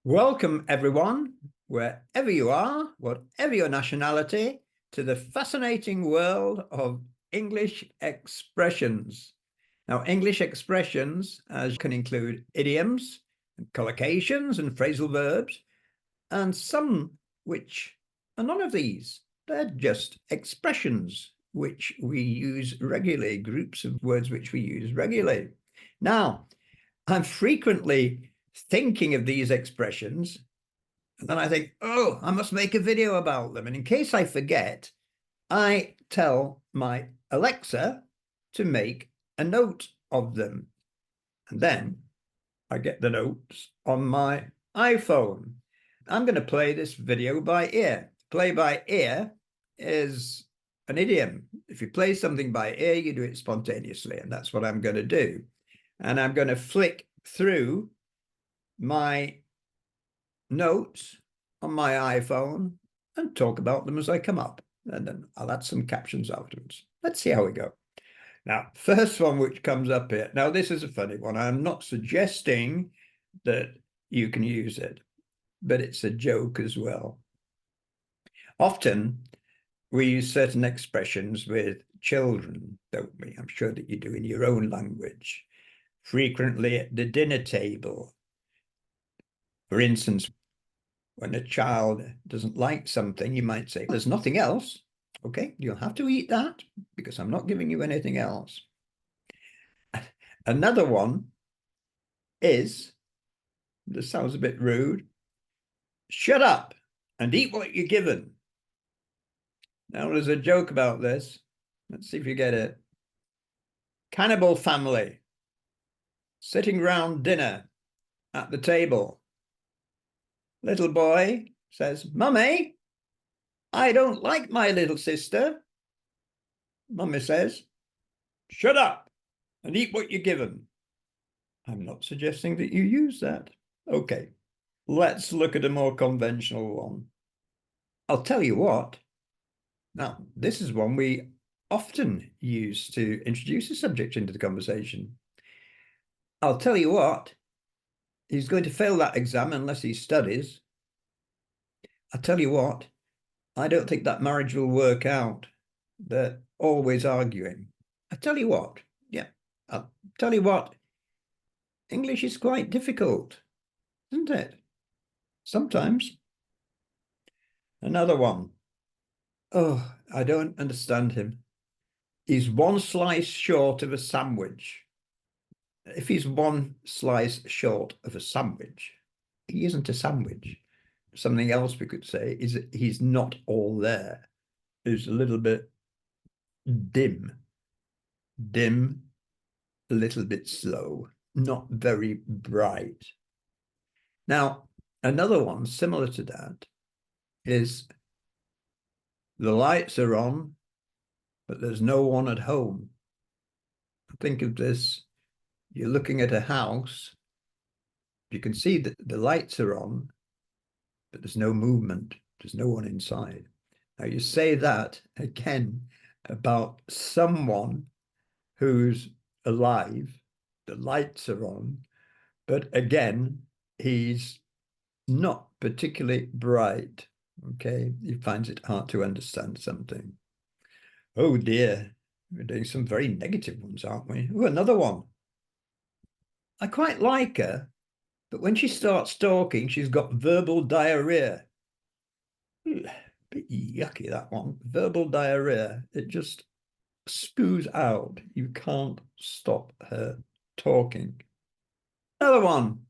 Welcome, everyone, wherever you are, whatever your nationality, to the fascinating world of English expressions. Now, English expressions can include idioms, and collocations, and phrasal verbs, and some which are none of these. They're just expressions which we use regularly, groups of words which we use regularly. Now, I'm frequently thinking of these expressions, and then I think, oh, I must make a video about them. And in case I forget, I tell my Alexa to make a note of them. And then I get the notes on my iPhone. I'm going to play this video by ear. Play by ear is an idiom. If you play something by ear, you do it spontaneously, and that's what I'm going to do. And I'm going to flick through my notes on my iPhone and talk about them as I come up. And then I'll add some captions afterwards. Let's see how we go. Now, first one which comes up here. Now, this is a funny one. I'm not suggesting that you can use it, but it's a joke as well. Often, we use certain expressions with children, don't we? I'm sure that you do in your own language. Frequently at the dinner table. For instance, when a child doesn't like something, you might say, there's nothing else. Okay, you'll have to eat that because I'm not giving you anything else. Another one is, this sounds a bit rude, shut up and eat what you're given. Now, there's a joke about this. Let's see if you get it. Cannibal family sitting round dinner at the table. Little boy says, Mummy, I don't like my little sister. Mummy says, shut up and eat what you're given. I'm not suggesting that you use that. Okay, let's look at a more conventional one. I'll tell you what. Now, this is one we often use to introduce a subject into the conversation. I'll tell you what, he's going to fail that exam unless he studies. I'll tell you what, I don't think that marriage will work out. They're always arguing. I tell you what, yeah, I'll tell you what, English is quite difficult, isn't it? Sometimes. Another one. Oh, I don't understand him. He's one slice short of a sandwich. If he's one slice short of a sandwich, he isn't a sandwich. Something else we could say is that he's not all there. He's a little bit dim, a little bit slow, not very bright. Now, another one similar to that is the lights are on, but there's no one at home. Think of this. You're looking at a house. You can see that the lights are on, but there's no movement. There's no one inside. Now you say that again about someone who's alive. The lights are on, but again, he's not particularly bright. Okay, he finds it hard to understand something. Oh dear, we're doing some very negative ones, aren't we? Oh, another one. I quite like her, but when she starts talking, she's got verbal diarrhea. Bit yucky, that one. Verbal diarrhea. It just spews out. You can't stop her talking. Another one.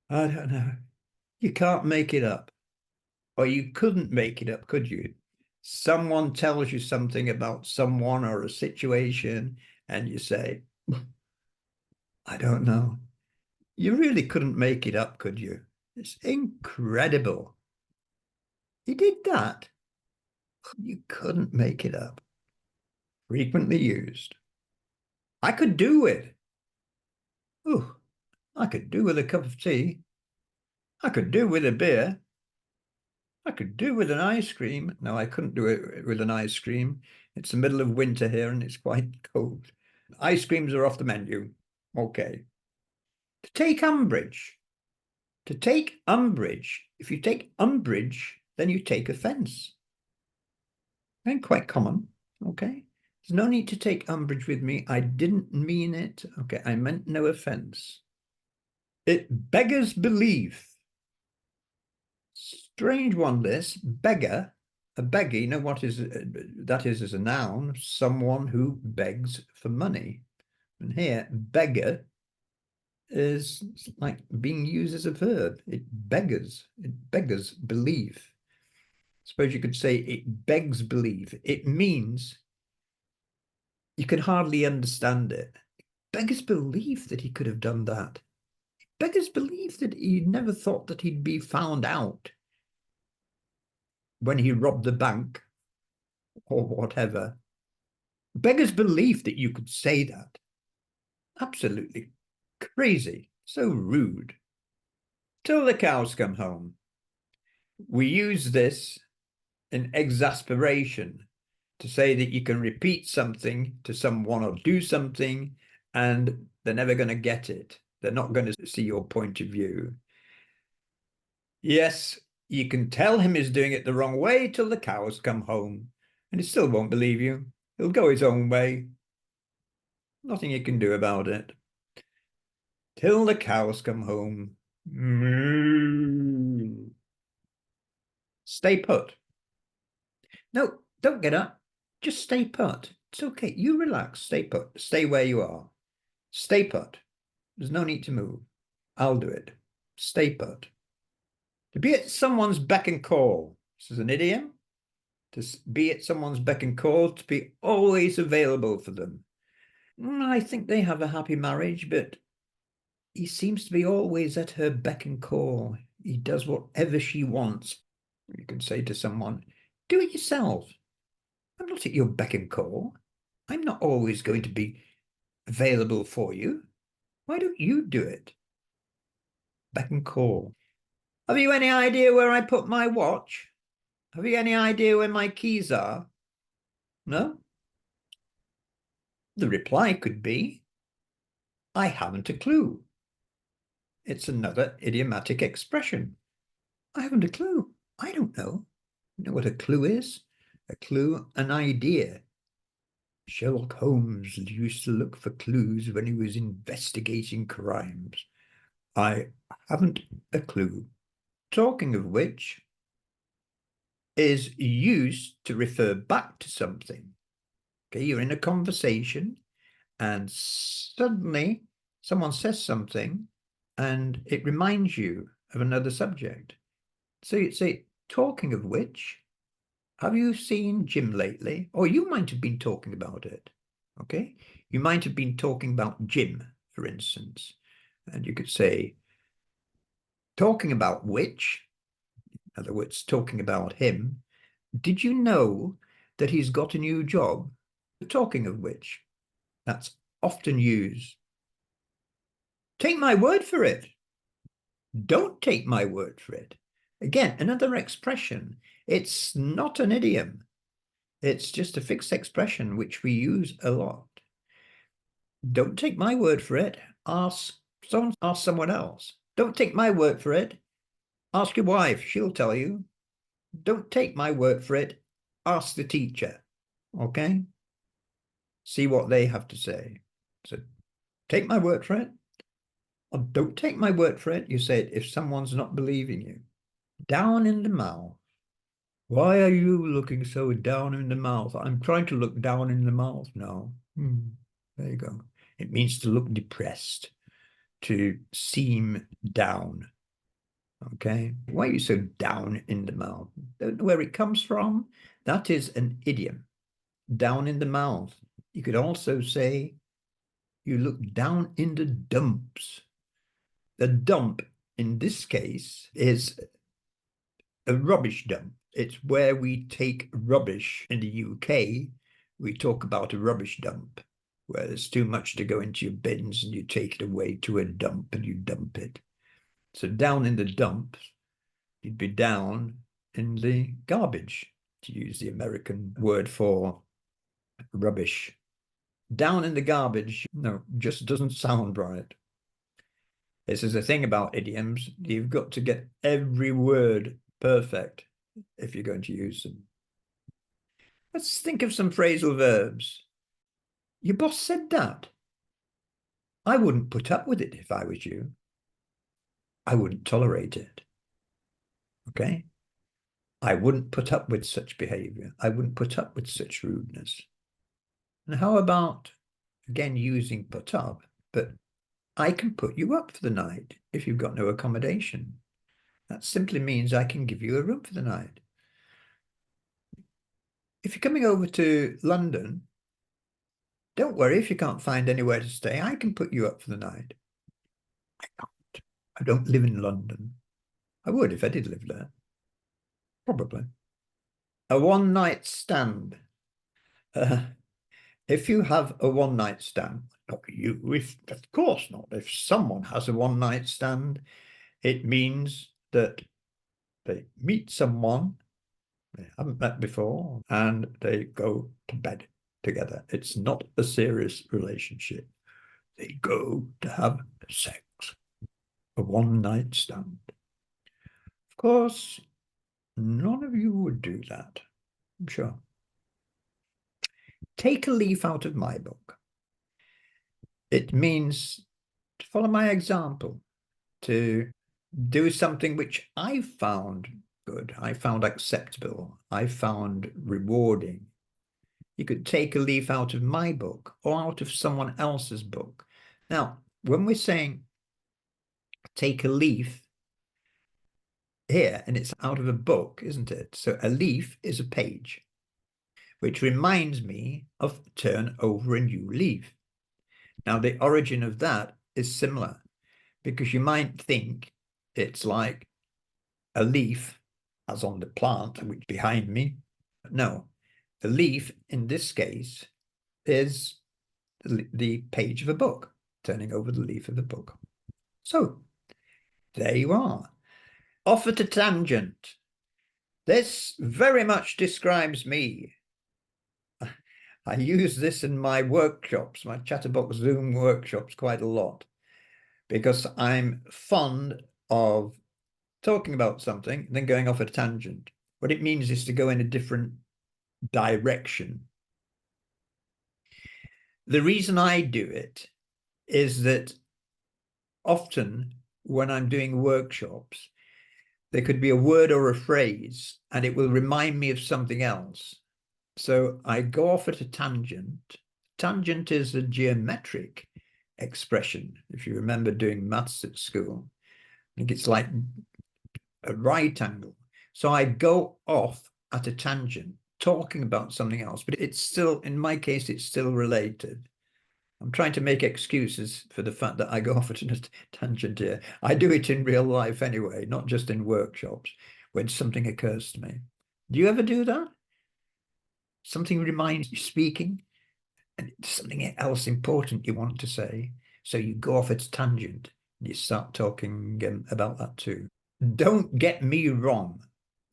I don't know. You can't make it up. Or you couldn't make it up, could you? Someone tells you something about someone or a situation, and you say, I don't know. You really couldn't make it up, could you? It's incredible. He did that. You couldn't make it up. Frequently used. I could do with. Oh, I could do with a cup of tea. I could do with a beer. I could do with an ice cream. No, I couldn't do it with an ice cream. It's the middle of winter here and it's quite cold. Ice creams are off the menu. Okay. To take umbrage. To take umbrage, if you take umbrage, then you take offense. And quite common, okay? There's no need to take umbrage with me. I didn't mean it. Okay, I meant no offense. It beggars belief. Strange one, this. Beggar, a beggar, you know what is that is as a noun, someone who begs for money. And here, beggar is like being used as a verb. It beggars belief. Suppose you could say it begs belief. It means you can hardly understand it. Beggars belief that he could have done that. Beggars belief that he never thought that he'd be found out when he robbed the bank or whatever. Beggars belief that you could say that. Absolutely crazy. So rude. Till the cows come home. We use this in exasperation to say that you can repeat something to someone or do something and they're never going to get it. They're not going to see your point of view. Yes, you can tell him he's doing it the wrong way till the cows come home, and he still won't believe you. He'll go his own way. Nothing you can do about it. Till the cows come home. Stay put. No, don't get up. Just stay put. It's okay. You relax. Stay put. Stay where you are. Stay put. There's no need to move. I'll do it. Stay put. To be at someone's beck and call. This is an idiom. To be at someone's beck and call, to be always available for them. I think they have a happy marriage, but he seems to be always at her beck and call. He does whatever she wants. You can say to someone, do it yourself. I'm not at your beck and call. I'm not always going to be available for you. Why don't you do it? Beck and call. Have you any idea where I put my watch? Have you any idea where my keys are? No? The reply could be, I haven't a clue. It's another idiomatic expression. I haven't a clue. I don't know. You know what a clue is? A clue, an idea. Sherlock Holmes used to look for clues when he was investigating crimes. I haven't a clue. Talking of which is used to refer back to something. Okay, you're in a conversation and suddenly someone says something and it reminds you of another subject. So you'd say, talking of which, have you seen Jim lately? Or you might have been talking about it, okay? You might have been talking about Jim, for instance. And you could say, talking about which, in other words, talking about him, did you know that he's got a new job? Talking of which, that's often used. Take my word for it. Don't take my word for it. Again, another expression. It's not an idiom. It's just a fixed expression which we use a lot. Don't take my word for it. Ask someone else. Don't take my word for it. Ask your wife. She'll tell you. Don't take my word for it. Ask the teacher. Okay? See what they have to say. So take my word for it. Or don't take my word for it. You say it if someone's not believing you. Down in the mouth. Why are you looking so down in the mouth? I'm trying to look down in the mouth now. There you go. It means to look depressed, to seem down. Okay. Why are you so down in the mouth? Don't know where it comes from. That is an idiom. Down in the mouth. You could also say you look down in the dumps. The dump in this case is a rubbish dump. It's where we take rubbish. In the UK, we talk about a rubbish dump, where there's too much to go into your bins and you take it away to a dump and you dump it. So down in the dumps, you'd be down in the garbage, to use the American word for rubbish. Down in the garbage, no, just doesn't sound right. This is the thing about idioms. You've got to get every word perfect if you're going to use them. Let's think of some phrasal verbs. Your boss said that. I wouldn't put up with it if I was you. I wouldn't tolerate it. Okay? I wouldn't put up with such behavior. I wouldn't put up with such rudeness. And how about, again, using put up, but I can put you up for the night if you've got no accommodation. That simply means I can give you a room for the night. If you're coming over to London, don't worry if you can't find anywhere to stay. I can put you up for the night. I can't. I don't live in London. I would if I did live there. Probably. A one-night stand. If you have a one-night stand, not you, of course not. If someone has a one-night stand, it means that they meet someone they haven't met before and they go to bed together. It's not a serious relationship. They go to have sex. A one-night stand. Of course, none of you would do that, I'm sure. Take a leaf out of my book. It means to follow my example, to do something which I found good, I found acceptable, I found rewarding. You could take a leaf out of my book or out of someone else's book. Now, when we're saying take a leaf here, and it's out of a book, isn't it? So a leaf is a page, which reminds me of turn over a new leaf. Now, the origin of that is similar, because you might think it's like a leaf, as on the plant, which behind me. No, the leaf in this case is the page of a book, turning over the leaf of the book. So there you are. Off at a tangent. This very much describes me. I use this in my workshops, my Chatterbox Zoom workshops, quite a lot, because I'm fond of talking about something, then going off a tangent. What it means is to go in a different direction. The reason I do it is that often when I'm doing workshops, there could be a word or a phrase, and it will remind me of something else. So I go off at a tangent. Tangent is a geometric expression. If you remember doing maths at school, I think it's like a right angle. So I go off at a tangent, talking about something else, but it's still, in my case, it's still related. I'm trying to make excuses for the fact that I go off at a tangent here. I do it in real life anyway, not just in workshops, when something occurs to me. Do you ever do that? Something reminds you speaking, and it's something else important you want to say. So you go off at a tangent and you start talking about that too. Don't get me wrong.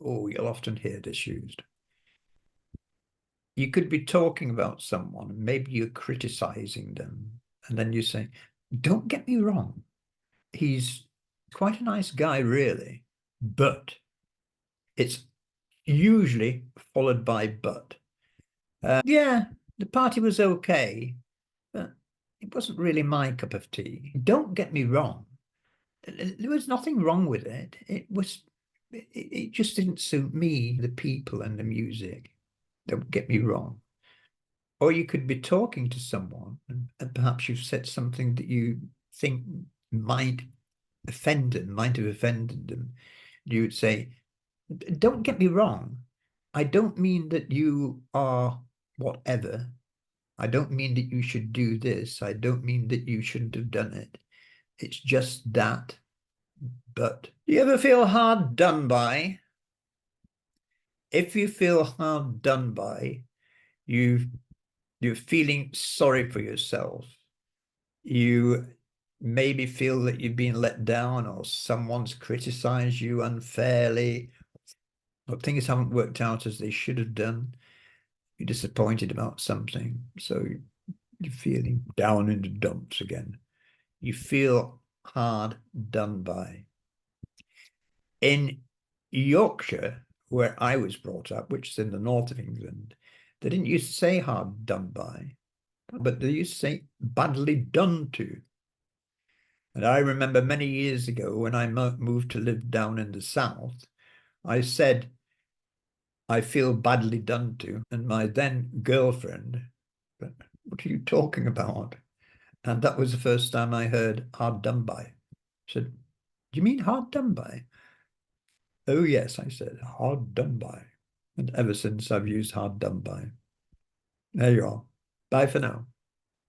Oh, you'll often hear this used. You could be talking about someone, maybe you're criticizing them, and then you say, don't get me wrong. He's quite a nice guy, really, but it's usually followed by but. Yeah, the party was okay, but it wasn't really my cup of tea. Don't get me wrong. There was nothing wrong with it. It just didn't suit me, the people and the music. Don't get me wrong. Or you could be talking to someone and perhaps you've said something that you think might offend them, might have offended them. You would say, don't get me wrong. I don't mean that you are whatever. I don't mean that you should do this. I don't mean that you shouldn't have done it. It's just that. But do you ever feel hard done by? If you feel hard done by, you're feeling sorry for yourself. You maybe feel that you've been let down or someone's criticized you unfairly, but things haven't worked out as they should have done. You're disappointed about something, so you're feeling down in the dumps again. You feel hard done by. In Yorkshire, where I was brought up, which is in the north of England, they didn't used to say hard done by, but they used to say badly done to. And I remember many years ago when I moved to live down in the south, I said, I feel badly done to. And my then girlfriend, what are you talking about? And that was the first time I heard hard done by. She said, do you mean hard done by? Oh, yes, I said, hard done by. And ever since I've used hard done by. There you are. Bye for now.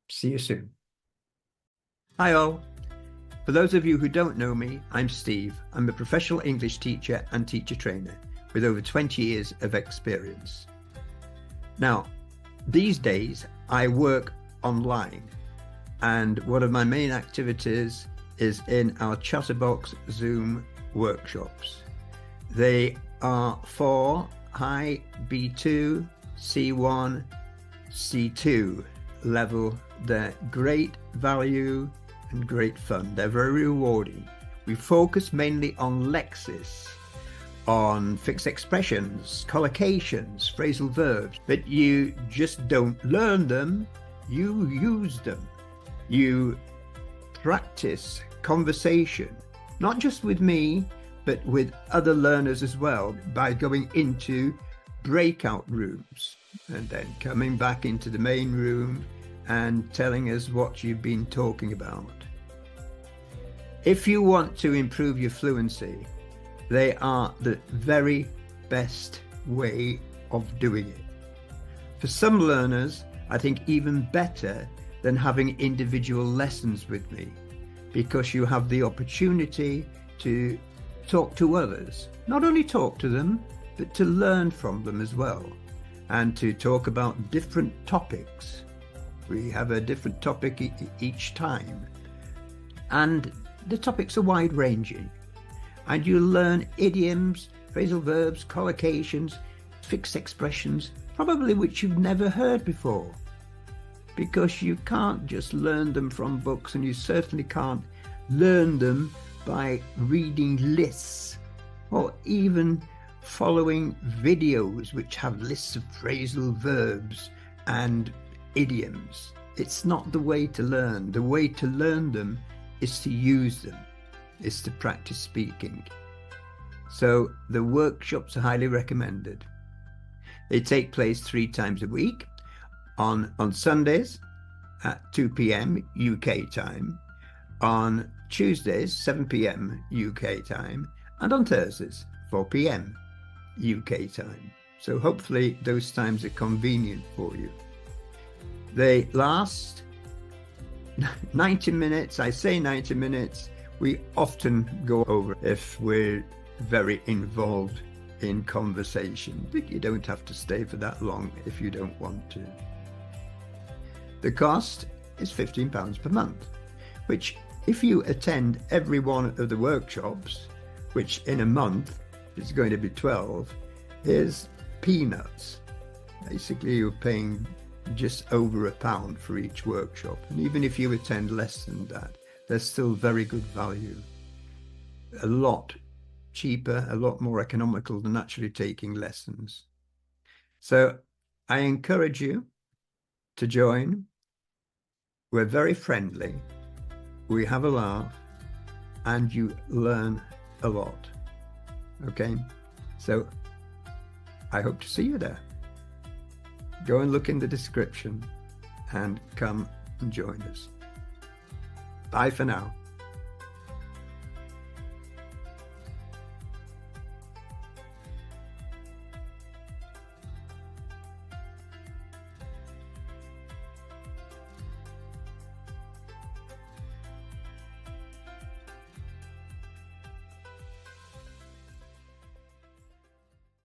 See you soon. Hi all. For those of you who don't know me, I'm Steve. I'm a professional English teacher and teacher trainer with over 20 years of experience. Now, these days I work online, and one of my main activities is in our Chatterbox Zoom workshops. They are for high B2, C1, C2 level. They're great value and great fun. They're very rewarding. We focus mainly on lexis, on fixed expressions, collocations, phrasal verbs, but you just don't learn them, you use them. You practice conversation, not just with me, but with other learners as well, by going into breakout rooms and then coming back into the main room and telling us what you've been talking about. If you want to improve your fluency, they are the very best way of doing it. For some learners, I think even better than having individual lessons with me, because you have the opportunity to talk to others, not only talk to them, but to learn from them as well, and to talk about different topics. We have a different topic each time, and the topics are wide-ranging, and you learn idioms, phrasal verbs, collocations, fixed expressions, probably which you've never heard before, because you can't just learn them from books, and you certainly can't learn them by reading lists or even following videos which have lists of phrasal verbs and idioms. It's not the way to learn. The way to learn them is to use them, is to practice speaking. So the workshops are highly recommended. They take place 3 times a week, on Sundays at 2 p.m. UK time, on Tuesdays 7 p.m. UK time, and on Thursdays 4 p.m. UK time. So hopefully those times are convenient for you. They last 90 minutes. I say 90 minutes. We often go over if we're very involved in conversation, but you don't have to stay for that long if you don't want to. The cost is £15 per month, which if you attend every one of the workshops, which in a month is going to be 12, is peanuts. Basically, you're paying just over £1 for each workshop. And even if you attend less than that, there's still very good value. A lot cheaper, a lot more economical than actually taking lessons. So I encourage you to join. We're very friendly. We have a laugh, and you learn a lot. Okay? So I hope to see you there. Go and look in the description and come and join us. Bye for now.